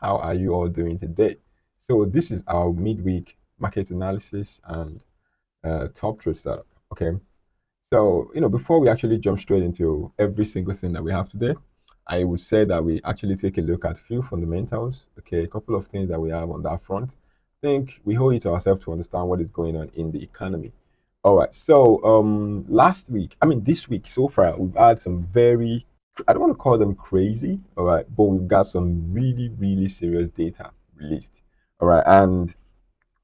How are you all doing today? So this is our midweek market analysis and top trade setup. Okay. So before we actually jump straight into every single thing that we have today, I would say that we actually take a look at few fundamentals. Okay, a couple of things that we have on that front. I think we owe it to ourselves to understand what is going on in the economy. All right. So last week, I mean this week so far, we've had some very, I don't want to call them crazy, all right, but we've got some really, really serious data released. All right. And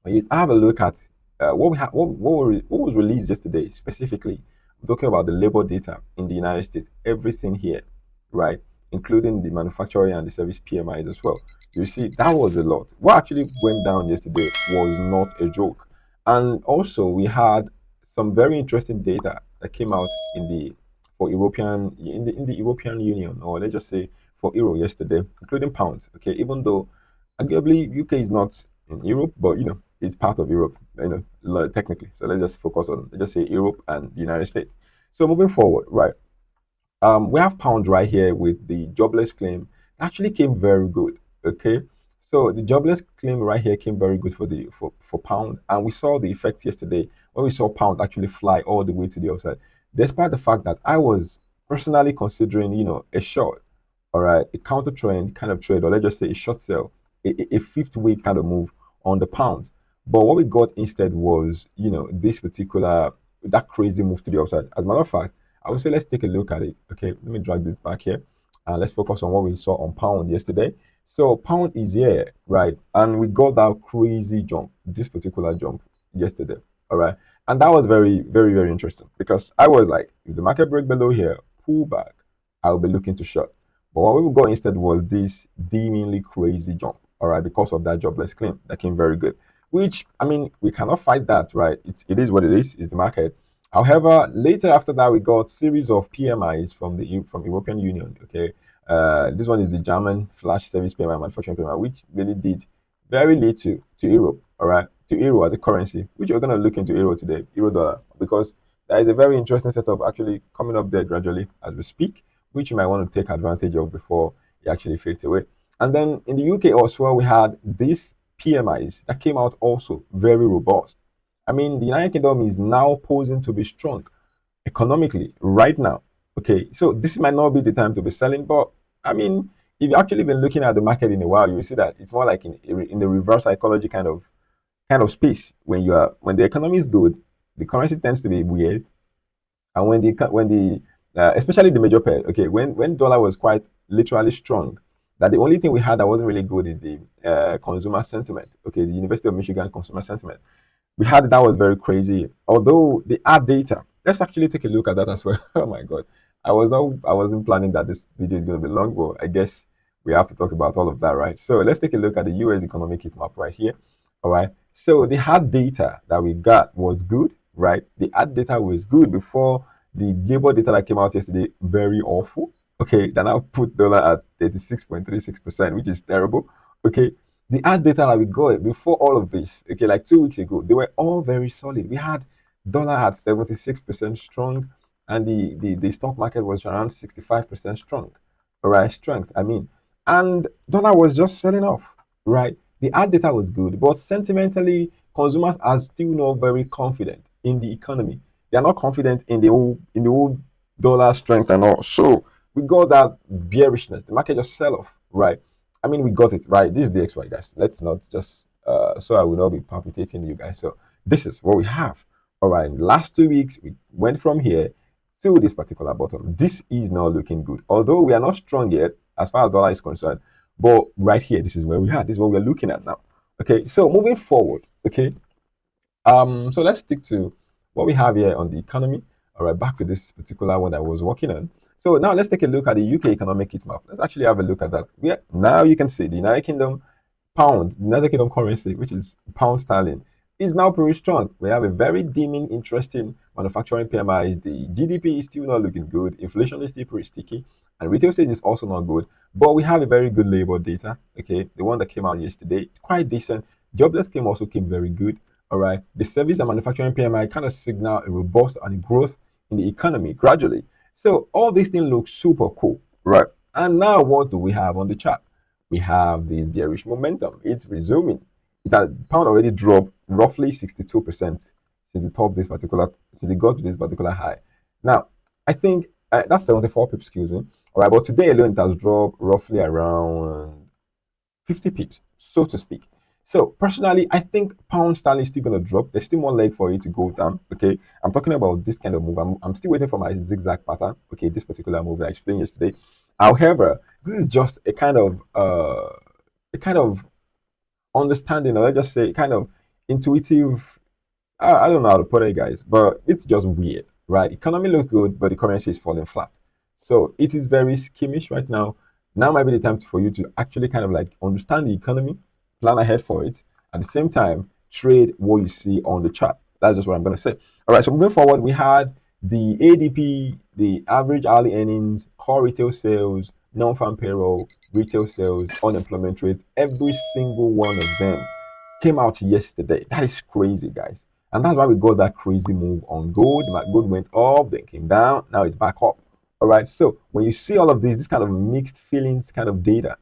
when you have a look at what we have, what was released yesterday specifically, I'm talking about the labor data in the United States, everything here, right, including the manufacturing and the service PMIs as well. You see, that was a lot. What actually went down yesterday was not a joke. And also, we had some very interesting data that came out in the for European in the European Union, or let's just say for euro yesterday, including pounds. Okay, even though arguably UK is not in Europe, but it's part of Europe, technically. So let's just focus on, let's just say Europe and the United States. So moving forward, right? We have pound right here with the jobless claim. Actually came very good. Okay, so the jobless claim right here came very good for pound, and we saw the effect yesterday when we saw pound actually fly all the way to the upside, despite the fact that I was personally considering a short, all right, a counter trend kind of trade, or let's just say a short sell, a fifth week kind of move on the pound. But what we got instead was this particular, that crazy move to the upside. As a matter of fact, I would say let's take a look at it. Okay, let me drag this back here and let's focus on what we saw on pound yesterday. So pound is here, right? And we got that crazy jump, this particular jump yesterday. All right. And that was very, very, very interesting because I was like, if the market break below here, pull back, I'll be looking to short. But what we got instead was this demingly crazy jump, all right, because of that jobless claim that came very good. Which, I mean, we cannot fight that, right? It is what it is. It's the market. However, later after that, we got series of PMIs from European Union. Okay, this one is the German flash service PMI, manufacturing PMI, which really did very little to Europe. All right, to euro as a currency, which we're going to look into euro today, euro dollar, because there is a very interesting setup actually coming up there gradually as we speak, which you might want to take advantage of before it actually fades away. And then in the UK also, we had these PMIs that came out also very robust. I mean, the United Kingdom is now posing to be strong economically right now. Okay, so this might not be the time to be selling, but I mean, if you've actually been looking at the market in a while, you see that it's more like in the reverse psychology kind of space. When the economy is good, the currency tends to be weird, and when the especially the major pair, okay, when dollar was quite literally strong, that the only thing we had that wasn't really good is the consumer sentiment. Okay, the University of Michigan consumer sentiment. We had that was very crazy. Although the ad data, let's actually take a look at that as well. Oh my god, I wasn't planning that this video is going to be long, but I guess we have to talk about all of that, right? So let's take a look at the U.S. economic heat map right here. All right. So the hard data that we got was good, right? The hard data was good before the labor data that came out yesterday. Very awful. Okay, then I'll put dollar at 36.36%, which is terrible. Okay, the ad data that we got before all of this, okay, like 2 weeks ago, they were all very solid. We had dollar at 76% strong, and the stock market was around 65% strong. All right, strength, I mean, and dollar was just selling off, right? The ad data was good, but sentimentally, consumers are still not very confident in the economy. They are not confident in the old dollar strength and all. So we got that bearishness. The market just sell off, right? I mean, we got it right. This is the XY, guys. Let's not just so I will not be palpitating you guys. So this is what we have. All right. Last 2 weeks, we went from here to this particular bottom. This is not looking good. Although we are not strong yet as far as dollar is concerned, but right here, this is where we are. This is what we're looking at now. Okay. So moving forward. Okay. So let's stick to what we have here on the economy. All right, back to this particular one that I was working on. So now let's take a look at the UK economic heat map. Let's actually have a look at that. Yeah, now you can see the United Kingdom pound, the United Kingdom currency, which is pound sterling, is now pretty strong. We have a very dimming, interesting manufacturing PMI. The GDP is still not looking good. Inflation is still pretty sticky, and retail sales is also not good. But we have a very good labor data. Okay, the one that came out yesterday, quite decent. Jobless claim also came very good. All right, the service and manufacturing PMI kind of signal a robust and a growth in the economy gradually. So all these things look super cool, right? And now what do we have on the chart? we have this bearish momentum. It's resuming. It has pound already dropped roughly 62% since the top this particular since it got to this particular high. Now, I think that's 74 pips, excuse me. All right, but today alone it has dropped roughly around 50 pips, so to speak. So personally, I think pound sterling is still going to drop. There's still more leg for it to go down. Okay, I'm talking about this kind of move. I'm still waiting for my zigzag pattern. Okay, this particular move I explained yesterday. However, this is just a kind of understanding, or let's just say kind of intuitive. I don't know how to put it, guys, but it's just weird, right? Economy looks good, but the currency is falling flat. So it is very skimmish right now. Now might be the time for you to actually kind of like understand the economy, plan ahead for it, at the same time trade what you see on the chart. That's just what I'm going to say. All right, so moving forward, we had the ADP, the average hourly earnings, core retail sales, non-farm payroll, retail sales, unemployment rate. Every single one of them came out yesterday. That is crazy, guys. And that's why we got that crazy move on gold. Gold went up, then came down. Now it's back up. All right. So when you see all of this kind of mixed feelings kind of data,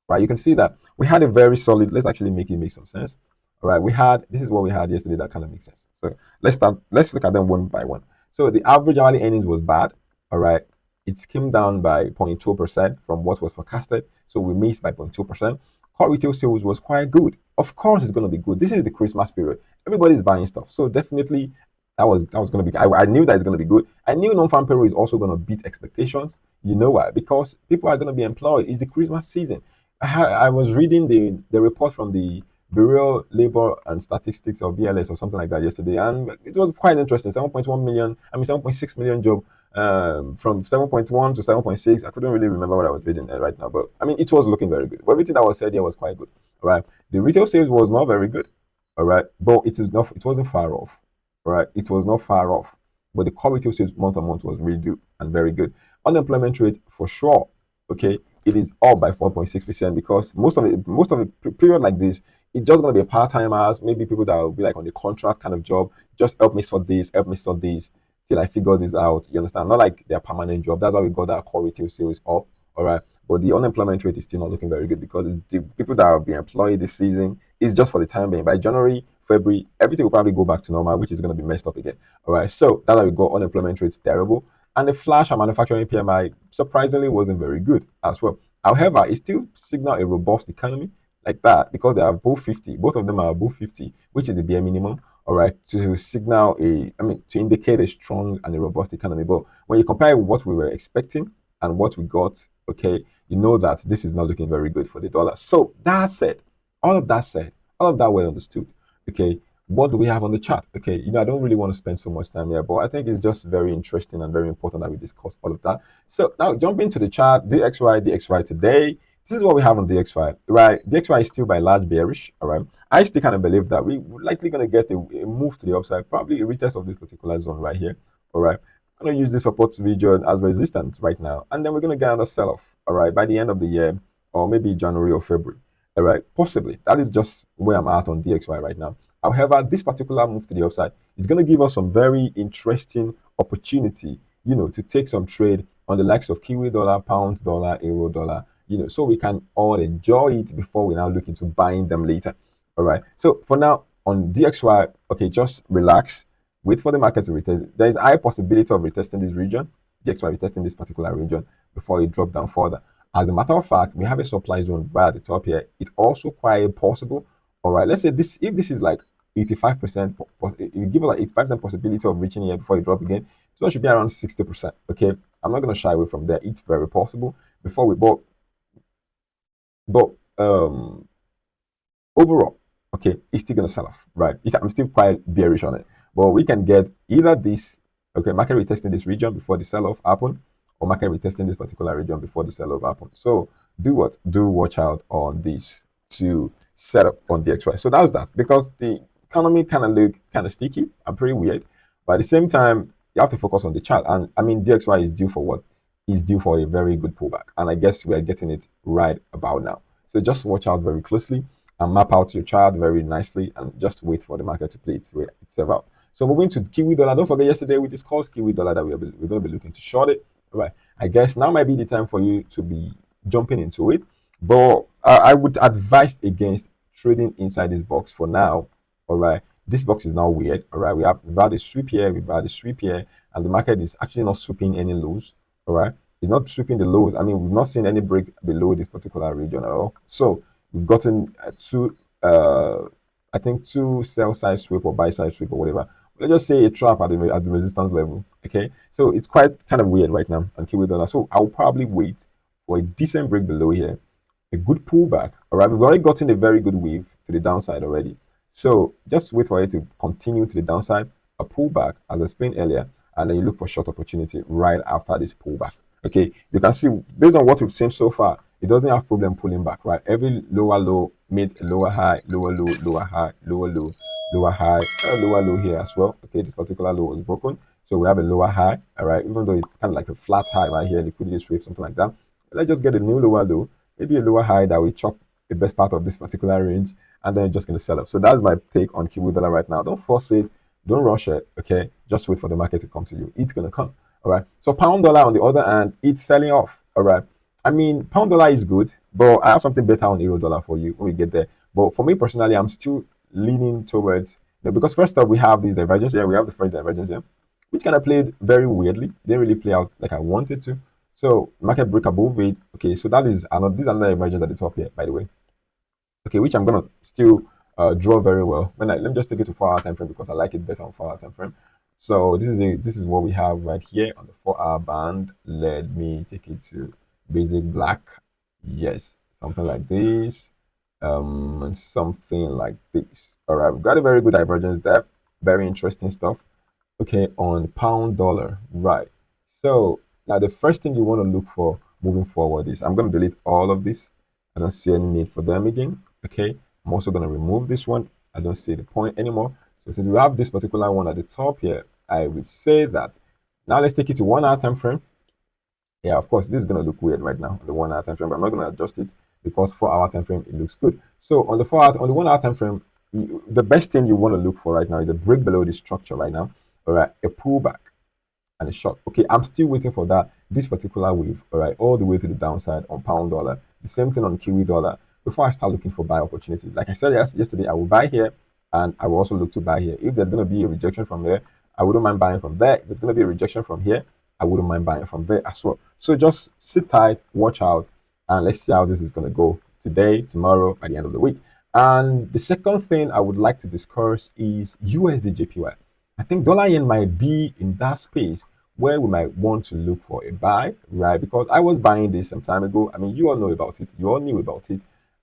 right, you can see that we had a very solid. Let's actually make it make some sense. All right. This is what we had yesterday that kind of makes sense. So let's look at them one by one. So the average hourly earnings was bad. All right. It came down by 0.2% from what was forecasted. So we missed by 0.2%. Core retail sales was quite good. Of course, it's going to be good. This is the Christmas period. Everybody's buying stuff. So definitely that was going to be. I knew that it's going to be good. I knew non-farm payroll is also going to beat expectations. You know why? Because people are going to be employed. It's the Christmas season. I was reading the report from the Bureau Labor and Statistics or BLS or something like that yesterday, and it was quite interesting. 7.1 million, 7.6 million job from 7.1 to 7.6. I couldn't really remember what I was reading right now, but I mean, it was looking very good. But everything that was said here was quite good. All right, the retail sales was not very good. All right, but it is not. It wasn't far off. All right, it was not far off. But the core retail sales month on month was really good and very good. Unemployment rate for sure. Okay, it is up by 4.6% because most of a period like this, it's just gonna be a part-time hours, maybe people that will be like on the contract kind of job. Just help me sort this till I figure this out. You understand? Not like their permanent job. That's why we got that core retail sales up. All right. But the unemployment rate is still not looking very good because the people that have been employed this season is just for the time being. By January, February, everything will probably go back to normal, which is going to be messed up again. All right. So that's why we got unemployment rates terrible. And the flash and manufacturing PMI surprisingly wasn't very good as well. However, it still signaled a robust economy like that because they are above 50. Both of them are above 50, which is the bare minimum. All right, to signal to indicate a strong and a robust economy. But when you compare what we were expecting and what we got, okay, you know that this is not looking very good for the dollar. So that said, all of that well understood. Okay, what do we have on the chart? Okay, I don't really want to spend so much time here, but I think it's just very interesting and very important that we discuss all of that. So now jumping to the chart, DXY today. This is what we have on DXY, right? DXY is still by large bearish, all right? I still kind of believe that we're likely going to get a move to the upside, probably a retest of this particular zone right here, all right? I'm going to use this support region as resistance right now, and then we're going to get on a sell-off, all right, by the end of the year, or maybe January or February, all right? Possibly. That is just where I'm at on DXY right now. However, this particular move to the upside is going to give us some very interesting opportunity, to take some trade on the likes of Kiwi dollar, pound dollar, euro dollar, so we can all enjoy it before we now look into buying them later. All right. So for now on DXY, okay, just relax, wait for the market to retest. There is a high possibility of retesting this region, DXY retesting this particular region before it drop down further. As a matter of fact, we have a supply zone right at the top here. It's also quite possible. All right, let's say this if this is like 85%, you give it like 85% possibility of reaching here before you drop again. So it should be around 60%. Okay, I'm not gonna shy away from there. It's very possible before we bought. But overall, okay, it's still gonna sell off, right? I'm still quite bearish on it. But we can get either this, okay, market retesting this region before the sell-off happen, or market retesting this particular region before the sell-off happen. So do what? Do watch out on this to set up on DXY. So that's that. Because the economy kind of look kind of sticky and pretty weird. But at the same time, you have to focus on the chart. And I mean, DXY is due for what? Is due for a very good pullback. And I guess we are getting it right about now. So just watch out very closely and map out your chart very nicely and just wait for the market to play itself out. So moving to Kiwi dollar. Don't forget yesterday we discussed Kiwi dollar that we're going to be looking to short it. All right. I guess now might be the time for you to be jumping into it. But I would advise against trading inside this box for now. All right, this box is now weird. All right, we've had a sweep here, we've had a sweep here, and the market is actually not sweeping any lows. All right, it's not sweeping the lows. I mean, we've not seen any break below this particular region at all. So we've gotten two, I think two sell side sweep or buy side sweep or whatever. Let's just say a trap at the resistance level. Okay, so it's quite kind of weird right now on Kiwi dollar. So I'll probably wait for a decent break below here, a good pullback. All right, we've already gotten a very good wave to the downside already. So just wait for it to continue to the downside, a pullback, as I explained earlier, and then you look for short opportunity right after this pullback. Okay, you can see based on what we've seen so far, it doesn't have problem pulling back, right? Every lower low made a lower high, lower low, lower high, lower low, lower high, lower low here as well. Okay, this particular low was broken. So we have a lower high, all right, even though it's kind of like a flat high right here, liquidity sweep, something like that. Let's just get a new lower low, maybe a lower high that will chop the best part of this particular range, and then you're just going to sell off. So that's my take on Kiwi dollar right now. Don't force it, don't rush it, okay? Just wait for the market to come to you. It's going to come, all right? So pound dollar on the other hand, it's selling off, all right? I mean, pound dollar is good, but I have something better on euro dollar for you when we get there. But for me personally, I'm still leaning towards, because first up, we have this divergence here. We have the first divergence here, which kind of played very weirdly. Didn't really play out like I wanted to. So market break above it. Okay, so that is another, this is another emergence at the top here, by the way. Okay, which I'm gonna still draw very well. Let me just take it to 4 hour time frame because I like it better on 4 hour time frame. So this is what we have right here on the 4 hour band. Let me take it to basic black. Yes, something like this. And something like this. All right, we've got a very good divergence there. Very interesting stuff. Okay, on pound dollar, right? So now the first thing you want to look for moving forward is, I'm going to delete all of this. I don't see any need for them again. Okay, I'm also going to remove this one. I don't see the point anymore. So since we have this particular one at the top here, I would say that now let's take it to 1 hour time frame. Yeah, of course, this is going to look weird right now, the 1 hour time frame, but I'm not going to adjust it because 4 hour time frame, it looks good. So on the 1 hour time frame, the best thing you want to look for right now is a break below the structure right now. All right, a pullback and a short. Okay, I'm still waiting for that, this particular wave, all right, all the way to the downside on pound dollar. The same thing on Kiwi dollar before I start looking for buy opportunities. Like I said yesterday, I will buy here and I will also look to buy here. If there's going to be a rejection from there, I wouldn't mind buying from there. If there's going to be a rejection from here, I wouldn't mind buying from there as well. So just sit tight, watch out, and let's see how this is going to go today, tomorrow, by the end of the week. And the second thing I would like to discuss is USDJPY. I think dollar yen might be in that space where we might want to look for a buy, right? Because I was buying this some time ago. I mean, you all know about it. You all knew about it.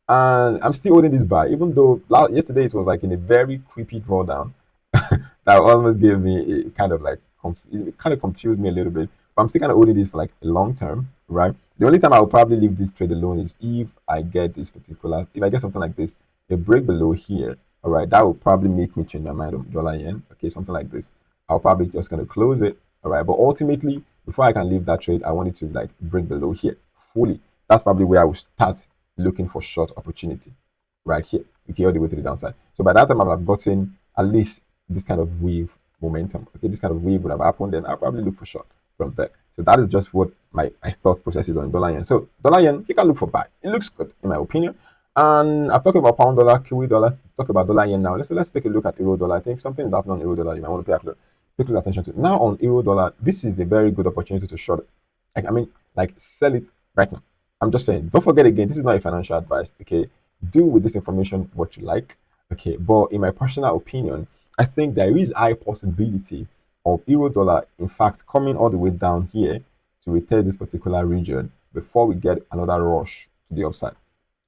And I'm still holding this buy, even though yesterday it was like in a very creepy drawdown that almost gave me a kind of like, it kind of confused me a little bit. But I'm still kind of holding this for like a long term, right? The only time I will probably leave this trade alone is if I get this particular, if I get something like this, a break below here, all right, that will probably make me change my mind on dollar yen. Okay, something like this. I'll probably just gonna close it. All right, but ultimately, before I can leave that trade, I want it to like break below here fully. That's probably where I will start looking for short opportunity right here. Okay, all the way to the downside. So by that time, I'll have gotten at least this kind of wave momentum. Okay, this kind of wave would have happened, then I'll probably look for short from there. So that is just what my thought process is on dollar yen. So dollar yen, you can look for buy. It looks good in my opinion. And I've talked about pound dollar, Kiwi dollar. Talk about dollar yen now. Let's take a look at euro dollar. I think something is happening on euro dollar. You might want to pay close attention to. Now on euro dollar, this is a very good opportunity to short. Like sell it right now. I'm just saying. Don't forget again, this is not a financial advice. Okay, do with this information what you like. Okay, but in my personal opinion, I think there is high possibility of euro dollar, in fact, coming all the way down here to retest this particular region before we get another rush to the upside.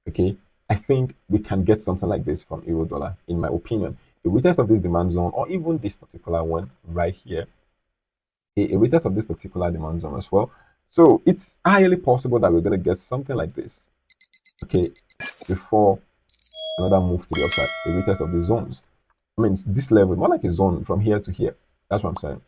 Okay, I think we can get something like this from euro dollar, in my opinion. A retest of this demand zone, or even this particular one right here, a retest of this particular demand zone as well. So it's highly possible that we're going to get something like this, okay, before another move to the upside, a retest of the zones. I mean, this level, more like a zone from here to here. That's what I'm saying.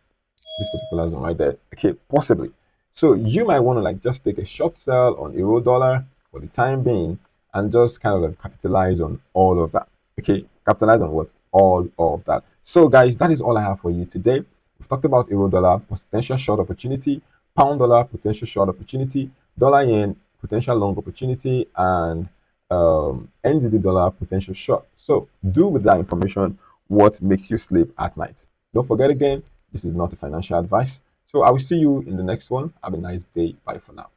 This particular zone right there. Okay, possibly. So you might want to like just take a short sell on euro dollar for the time being and just kind of like capitalize on all of that. Okay, capitalize on what? All of that. So guys, that is all I have for you today. We've talked about euro dollar, potential short opportunity, pound dollar, potential short opportunity, dollar yen, potential long opportunity, and NZD dollar potential short. So do with that information what makes you sleep at night. Don't forget again, this is not a financial advice. So I will see you in the next one. Have a nice day. Bye for now.